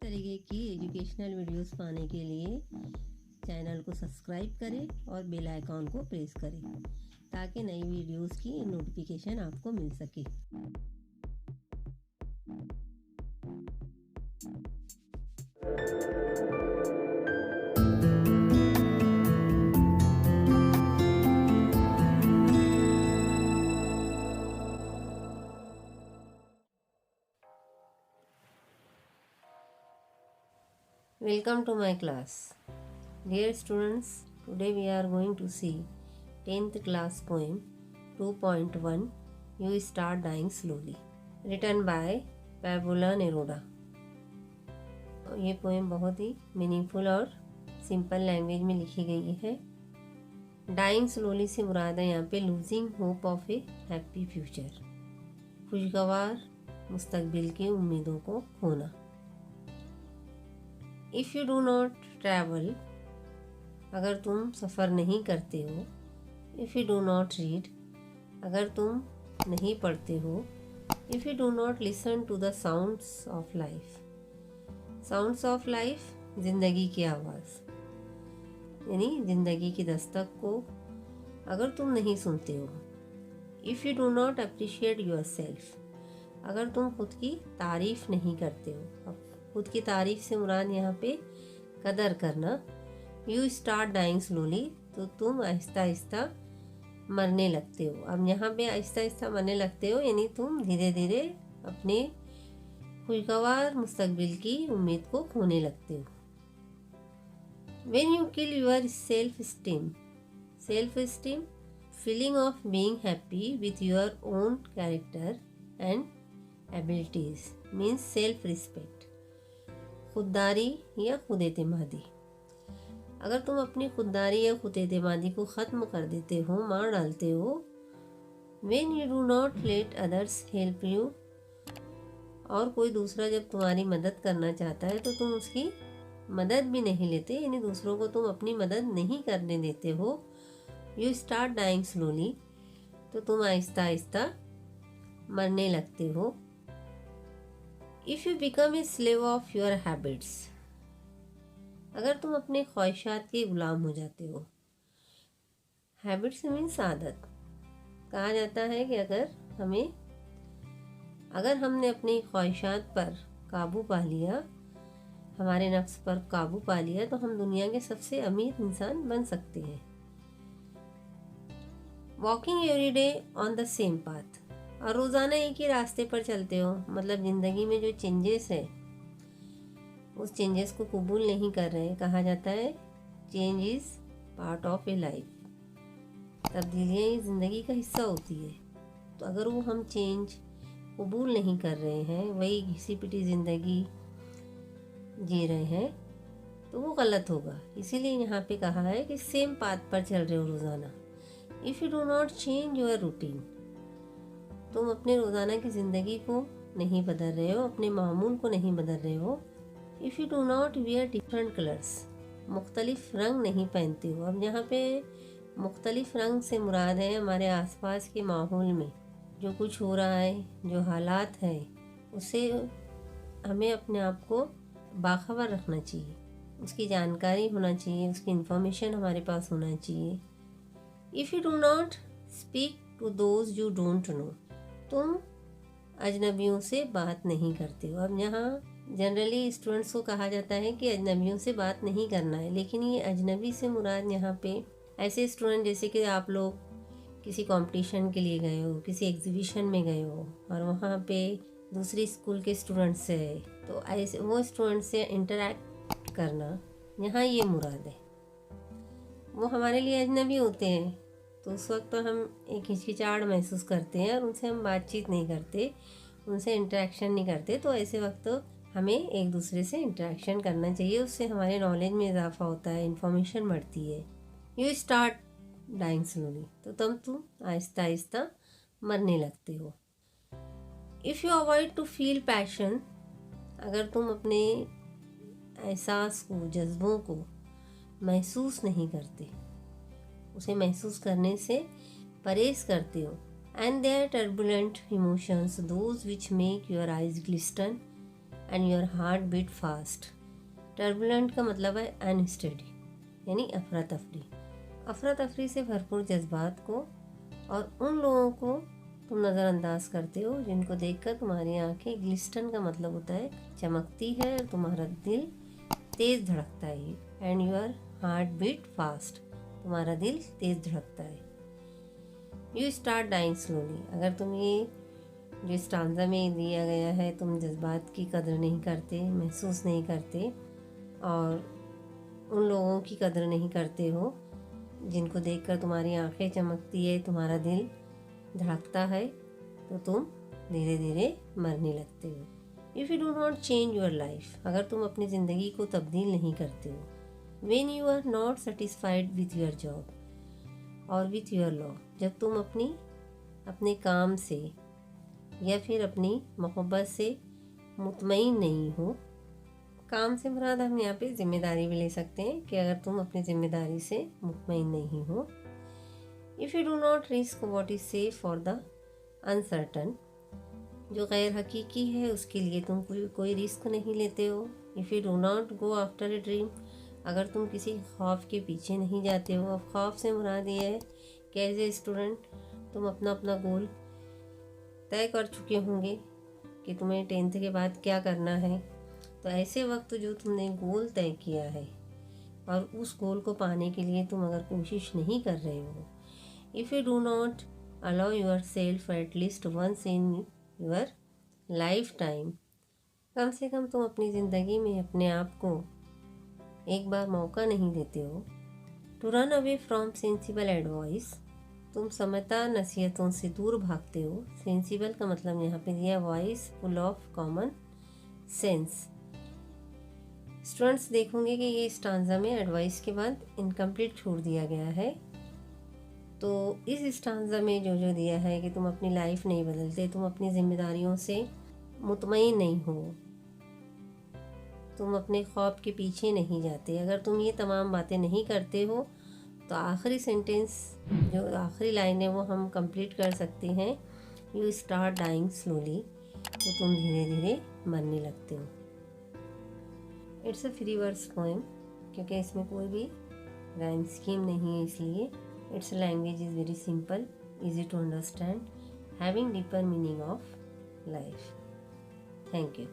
तरीके की educational videos पाने के लिए चैनल को सब्सक्राइब करें और बेल आइकॉन को प्रेस करें ताकि नई वीडियोस की नोटिफिकेशन आपको मिल सके। Welcome to my class. Dear students, today we are going to see 10th class poem 2.1 You Start Dying Slowly written by Pablo Neruda. ये पोएम बहुत ही मीनिंगफुल और सिंपल लैंग्वेज में लिखी गई है। डाइंग स्लोली से मुराद है यहाँ पे losing hope of a happy future, खुशगवार मुस्तकबिल की उम्मीदों को खोना। If you do not travel, अगर तुम सफ़र नहीं करते हो। If you do not read, अगर तुम नहीं पढ़ते हो। If you do not listen to the sounds of life, sounds of life ज़िंदगी की आवाज़ यानी ज़िंदगी की दस्तक को अगर तुम नहीं सुनते हो। If you do not appreciate your self, अगर तुम खुद की तारीफ़ नहीं करते हो। अब खुद की तारीफ से मुराद यहाँ पे कदर करना। यू स्टार्ट डाइंग स्लोली, तो तुम आहिस्ता आहिस्ता मरने लगते हो। अब यहाँ पे आहिस्ता आहिस्ता मरने लगते हो यानी तुम धीरे धीरे अपने खुशगवार मुस्तकबिल की उम्मीद को खोने लगते हो। When you kill your self esteem, self esteem feeling of being happy with your own character and abilities means self respect, खुददारी या खुद एतमादी। अगर तुम अपनी खुददारी या खुद एतमादी को ख़त्म कर देते हो, मार डालते हो। When you do not let others help you, और कोई दूसरा जब तुम्हारी मदद करना चाहता है तो तुम उसकी मदद भी नहीं लेते यानी दूसरों को तुम अपनी मदद नहीं करने देते हो। यू स्टार्ट डाइंग स्लोली, तो तुम आहिस्ता आहिस्ता मरने लगते हो। If you become a slave of your habits, अगर तुम अपने ख्वाहिशात के गुलाम हो जाते हो। हैबिट्स मीन्स आदत। कहा जाता है कि अगर हमने अपनी ख्वाहिशात पर काबू पा लिया, हमारे नफ्स पर काबू पा लिया, तो हम दुनिया के सबसे अमीर इंसान बन सकते हैं। Walking every day on the same path, और रोज़ाना एक ही रास्ते पर चलते हो, मतलब ज़िंदगी में जो चेंजेस है उस चेंजेस को कबूल नहीं कर रहे। कहा जाता है change is part of a life, तब्दीलियाँ ही ज़िंदगी का हिस्सा होती है। तो अगर वो हम चेंज कबूल नहीं कर रहे हैं, वही घिसी पिटी ज़िंदगी जी रहे हैं, तो वो गलत होगा। इसीलिए यहाँ पे कहा है कि सेम पाथ पर चल रहे हो रोज़ाना। If you do not change your routine, तुम अपने रोज़ाना की ज़िंदगी को नहीं बदल रहे हो, अपने मामूल को नहीं बदल रहे हो। If you do not wear different colours, मुख्तलिफ रंग नहीं पहनते हो। अब यहाँ पे मुख्तलिफ रंग से मुराद है हमारे आसपास के माहौल में जो कुछ हो रहा है, जो हालात है, उससे हमें अपने आप को बाखबर रखना चाहिए, उसकी जानकारी होना चाहिए, उसकी इन्फॉर्मेशन हमारे पास होना चाहिए। If you do not speak to those you don't know, तुम अजनबियों से बात नहीं करते हो। अब यहाँ जनरली स्टूडेंट्स को कहा जाता है कि अजनबियों से बात नहीं करना है, लेकिन ये अजनबी से मुराद यहाँ पे ऐसे स्टूडेंट जैसे कि आप लोग किसी कंपटीशन के लिए गए हो, किसी एग्जीबिशन में गए हो और वहाँ पे दूसरी स्कूल के स्टूडेंट्स से है, तो ऐसे वो स्टूडेंट से इंटरेक्ट करना, यहाँ ये मुराद है। वो हमारे लिए अजनबी होते हैं, तो उस वक्त तो हम एक हिचकिचाहट महसूस करते हैं और उनसे हम बातचीत नहीं करते, उनसे इंटरेक्शन नहीं करते। तो ऐसे वक्त तो हमें एक दूसरे से इंटरेक्शन करना चाहिए, उससे हमारे नॉलेज में इजाफा होता है, इन्फॉर्मेशन बढ़ती है। यू स्टार्ट डाइंग स्लोली, तो तुम आहिस्ता आहिस्ता मरने लगते हो। If you avoid to feel passion, अगर तुम अपने एहसास को, जज्बों को महसूस नहीं करते, उसे महसूस करने से परहेज करते हो। And there turbulent emotions those which make your eyes glisten and your heart beat fast. Turbulent का मतलब है अनस्टेडी, यानी अफरा तफरी। अफरा तफरी से भरपूर जज्बात को और उन लोगों को तुम नज़रअंदाज करते हो जिनको देखकर तुम्हारी आंखें, ग्लिस्टन का मतलब होता है चमकती है, और तुम्हारा दिल तेज़ धड़कता है। And your heart beat fast, तुम्हारा दिल तेज़ धड़कता है। यू स्टार्ट डाइंग स्लोली, अगर तुम ये जो स्टांजा में दिया गया है, तुम जज्बात की कदर नहीं करते, महसूस नहीं करते और उन लोगों की कदर नहीं करते हो जिनको देखकर तुम्हारी आंखें चमकती है, तुम्हारा दिल धड़कता है, तो तुम धीरे धीरे मरने लगते हो। If you do not change your life, अगर तुम अपनी ज़िंदगी को तब्दील नहीं करते हो। When you are not satisfied with your job और विथ योर लॉ, जब तुम अपने काम से या फिर अपनी मोहब्बत से मुतमईन नहीं हो। काम से मुराद हम यहाँ पे जिम्मेदारी भी ले सकते हैं कि अगर तुम अपनी जिम्मेदारी से मुतमईन नहीं हो। If you do not risk what is safe for the uncertain, जो गैर हकीकी है उसके लिए तुम कोई रिस्क नहीं लेते हो। If you do not go after a dream, अगर तुम किसी ख्वाब के पीछे नहीं जाते हो। अब ख्वाब से मुराद ये है कि एज ए स्टूडेंट तुम अपना गोल तय कर चुके होंगे कि तुम्हें 10th के बाद क्या करना है। तो ऐसे वक्त जो तुमने गोल तय किया है और उस गोल को पाने के लिए तुम अगर कोशिश नहीं कर रहे हो, if you do not allow your self at least once in your life time, कम से कम तुम अपनी ज़िंदगी में अपने आप को एक बार मौका नहीं देते हो to run away from sensible advice, तुम समझदार नसीहतों से दूर भागते हो। सेंसिबल का मतलब यहाँ पे दिया voice full of common sense. Students देखोगे कि ये स्टांजा में एडवाइस के बाद इनकम्प्लीट छोड़ दिया गया है। तो इस स्टांजा में जो दिया है कि तुम अपनी लाइफ नहीं बदलते, तुम अपनी जिम्मेदारियों से मुतमईन नहीं हो, तुम अपने ख्वाब के पीछे नहीं जाते, अगर तुम ये तमाम बातें नहीं करते हो तो आखिरी सेंटेंस जो आखिरी लाइन है वो हम कंप्लीट कर सकते हैं, यू स्टार्ट डाइंग स्लोली, तो तुम धीरे धीरे मरने लगते हो। It's a free verse poem, क्योंकि इसमें कोई भी राइम स्कीम नहीं है, इसलिए it's language is very simple, easy to understand, having deeper meaning of life. Thank you.